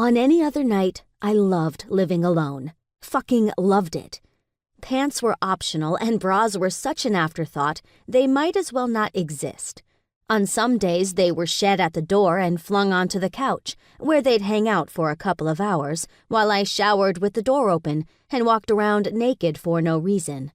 On any other night, I loved living alone. Fucking loved it. Pants were optional and bras were such an afterthought, they might as well not exist. On some days, they were shed at the door and flung onto the couch, where they'd hang out for a couple of hours, while I showered with the door open and walked around naked for no reason.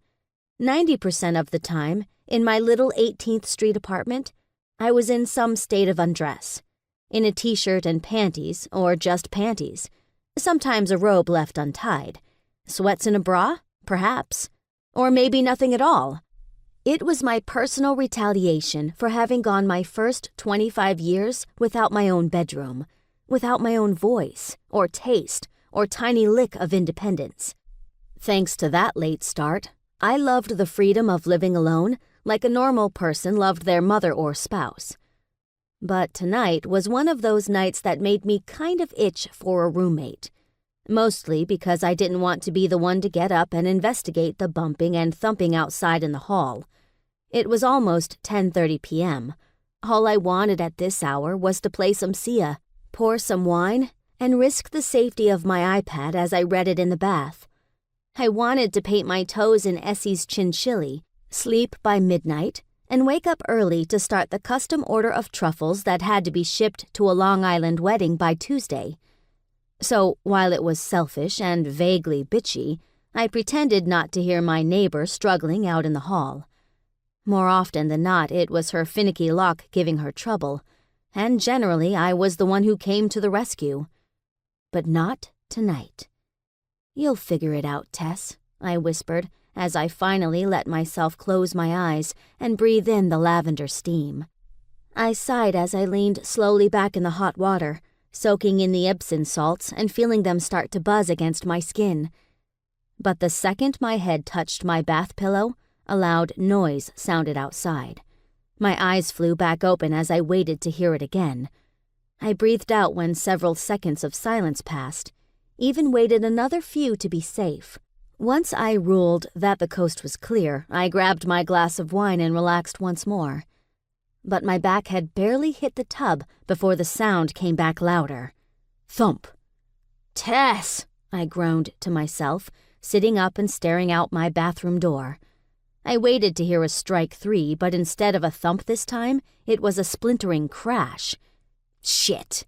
90% of the time, in my little 18th Street apartment, I was in some state of undress. In a t-shirt and panties, or just panties. Sometimes a robe left untied. Sweats in a bra? Perhaps. Or maybe nothing at all. It was my personal retaliation for having gone my first 25 years without my own bedroom, without my own voice, or taste, or tiny lick of independence. Thanks to that late start, I loved the freedom of living alone like a normal person loved their mother or spouse. But tonight was one of those nights that made me kind of itch for a roommate. Mostly because I didn't want to be the one to get up and investigate the bumping and thumping outside in the hall. It was almost 10:30 p.m. All I wanted at this hour was to play some Sia, pour some wine, and risk the safety of my iPad as I read it in the bath. I wanted to paint my toes in Essie's chinchilli, sleep by midnight, and wake up early to start the custom order of truffles that had to be shipped to a Long Island wedding by Tuesday. So, while it was selfish and vaguely bitchy, I pretended not to hear my neighbor struggling out in the hall. More often than not, it was her finicky lock giving her trouble, and generally I was the one who came to the rescue. But not tonight. "You'll figure it out, Tess," I whispered, as I finally let myself close my eyes and breathe in the lavender steam. I sighed as I leaned slowly back in the hot water, soaking in the Epsom salts and feeling them start to buzz against my skin. But the second my head touched my bath pillow, a loud noise sounded outside. My eyes flew back open as I waited to hear it again. I breathed out when several seconds of silence passed, even waited another few to be safe. Once I ruled that the coast was clear, I grabbed my glass of wine and relaxed once more. But my back had barely hit the tub before the sound came back louder. Thump. "Tess!" I groaned to myself, sitting up and staring out my bathroom door. I waited to hear a strike 3, but instead of a thump this time, it was a splintering crash. Shit!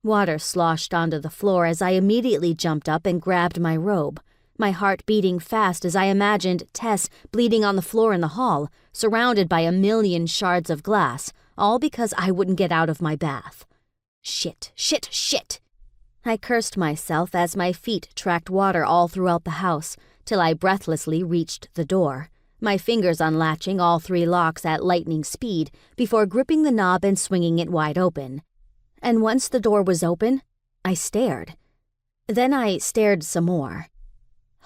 Water sloshed onto the floor as I immediately jumped up and grabbed my robe, my heart beating fast as I imagined Tess bleeding on the floor in the hall, surrounded by a million shards of glass, all because I wouldn't get out of my bath. Shit, shit, shit! I cursed myself as my feet tracked water all throughout the house, till I breathlessly reached the door, my fingers unlatching all 3 locks at lightning speed before gripping the knob and swinging it wide open. And once the door was open, I stared. Then I stared some more.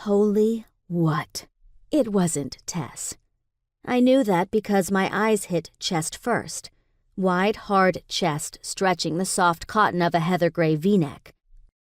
Holy what? It wasn't Tess. I knew that because my eyes hit chest first. Wide, hard chest stretching the soft cotton of a heather gray V-neck.